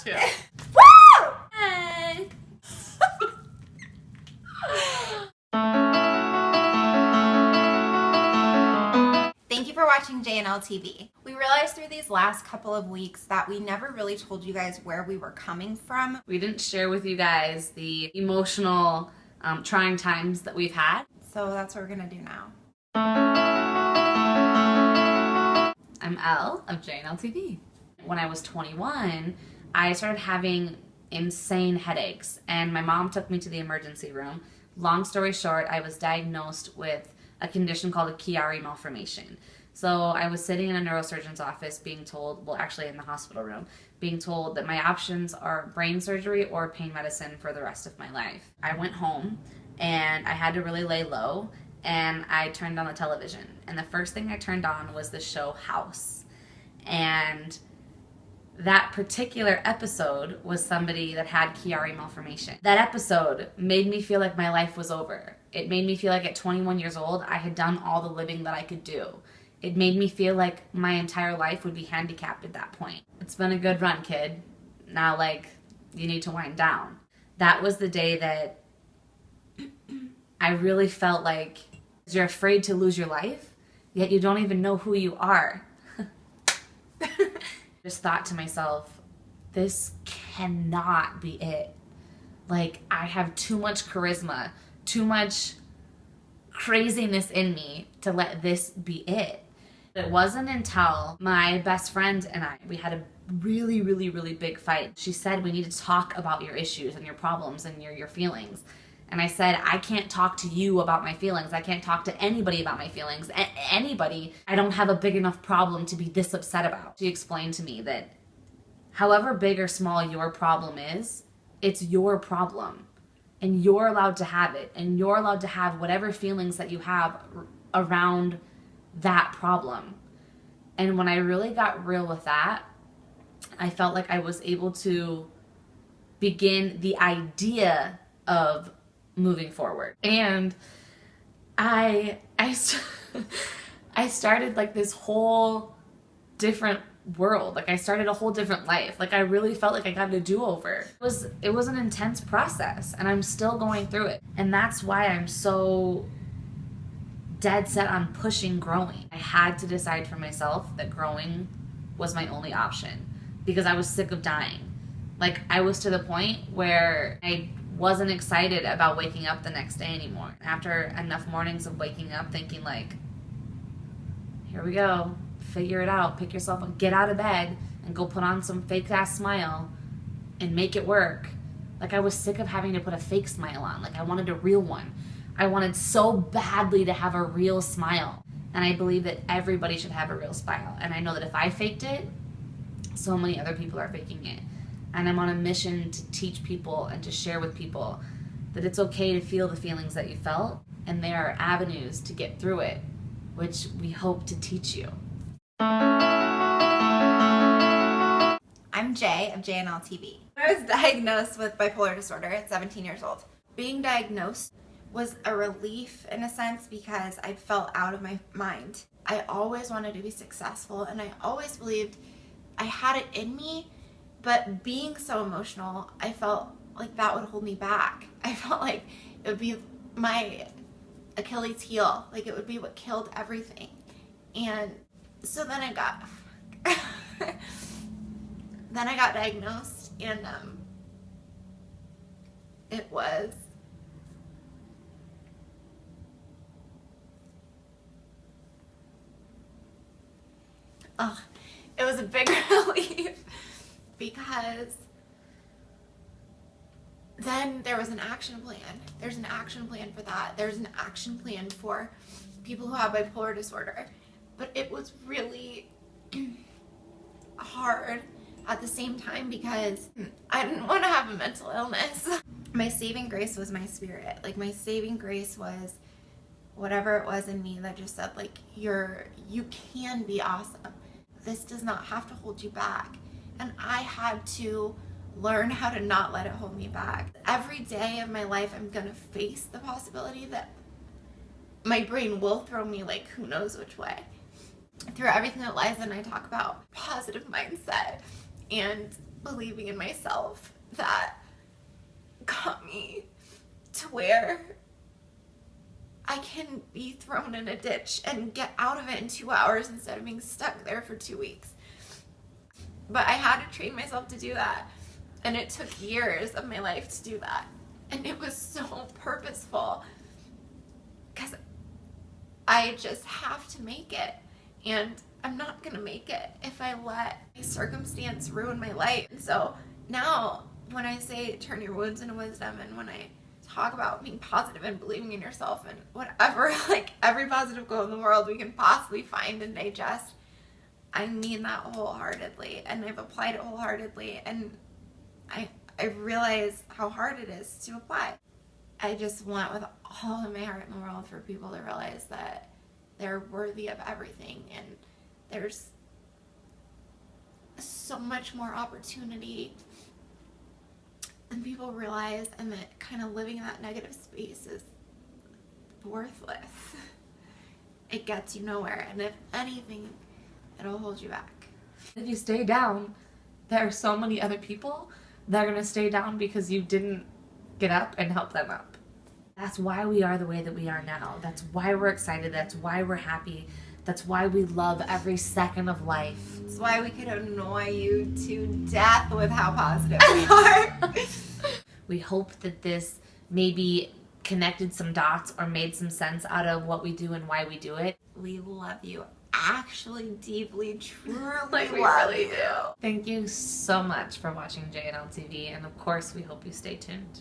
too. Woo! Hey! Thank you for watching JNL TV. We realized through these last couple of weeks that we never really told you guys where we were coming from. We didn't share with you guys the emotional, trying times that we've had. So that's what we're gonna do now. I'm Elle of JNL TV. When I was 21, I started having insane headaches, and my mom took me to the emergency room. Long story short, I was diagnosed with a condition called a Chiari malformation. So I was sitting in a neurosurgeon's office being told, well, actually in the hospital room, being told that my options are brain surgery or pain medicine for the rest of my life. I went home and I had to really lay low, and I turned on the television. And the first thing I turned on was the show House. And that particular episode was somebody that had Chiari malformation. That episode made me feel like my life was over. It made me feel like at 21 years old, I had done all the living that I could do. It made me feel like my entire life would be handicapped at that point. It's been a good run, kid. Now, you need to wind down. That was the day that I really felt like you're afraid to lose your life, yet you don't even know who you are. Just thought to myself, this cannot be it. I have too much charisma, too much craziness in me to let this be it. It wasn't until my best friend and we had a really, really, really big fight. She said, we need to talk about your issues and your problems and your feelings. And I said, I can't talk to you about my feelings. I can't talk to anybody about my feelings. Anybody. I don't have a big enough problem to be this upset about. She explained to me that however big or small your problem is, it's your problem. And you're allowed to have it. And you're allowed to have whatever feelings that you have around that problem. And when I really got real with that, I felt like I was able to begin the idea of moving forward. And I started this whole different world. I started a whole different life. I really felt like I got a do-over. It was an intense process, and I'm still going through it. And that's why I'm so dead set on pushing growing. I had to decide for myself that growing was my only option because I was sick of dying. I was to the point where I wasn't excited about waking up the next day anymore. After enough mornings of waking up thinking here we go, figure it out, pick yourself up, get out of bed and go put on some fake ass smile and make it work. I was sick of having to put a fake smile on. I wanted a real one. I wanted so badly to have a real smile. And I believe that everybody should have a real smile. And I know that if I faked it, so many other people are faking it. And I'm on a mission to teach people and to share with people that it's okay to feel the feelings that you felt, and there are avenues to get through it, which we hope to teach you. I'm Jay of JNL TV. I was diagnosed with bipolar disorder at 17 years old. Being diagnosed was a relief in a sense because I felt out of my mind. I always wanted to be successful, and I always believed I had it in me. But being so emotional, I felt like that would hold me back. I felt like it would be my Achilles heel. It would be what killed everything. And so then I got diagnosed, and it was a big relief. Because then there was an action plan. There's an action plan for that. There's an action plan for people who have bipolar disorder. But it was really hard at the same time because I didn't want to have a mental illness. My saving grace was my spirit. My saving grace was whatever it was in me that just said, you can be awesome. This does not have to hold you back. And I had to learn how to not let it hold me back. Every day of my life, I'm gonna face the possibility that my brain will throw me who knows which way. Through everything that Liza and I talk about, positive mindset and believing in myself that got me to where I can be thrown in a ditch and get out of it in 2 hours instead of being stuck there for 2 weeks. But I had to train myself to do that. And it took years of my life to do that. And it was so purposeful because I just have to make it. And I'm not going to make it if I let my circumstance ruin my life. And so now when I say turn your wounds into wisdom, and when I talk about being positive and believing in yourself and whatever, like every positive quote in the world we can possibly find and digest, I mean that wholeheartedly, and I've applied it wholeheartedly, and I realize how hard it is to apply. I just want with all of my heart in the world for people to realize that they're worthy of everything, and there's so much more opportunity than people realize, and that kind of living in that negative space is worthless. It gets you nowhere, and if anything, it'll hold you back. If you stay down, there are so many other people that are going to stay down because you didn't get up and help them up. That's why we are the way that we are now. That's why we're excited. That's why we're happy. That's why we love every second of life. That's why we could annoy you to death with how positive we are. We hope that this maybe connected some dots or made some sense out of what we do and why we do it. We love you. Actually, deeply, truly Like we love really you. do. Thank you so much for watching JNL TV, and of course we hope you stay tuned.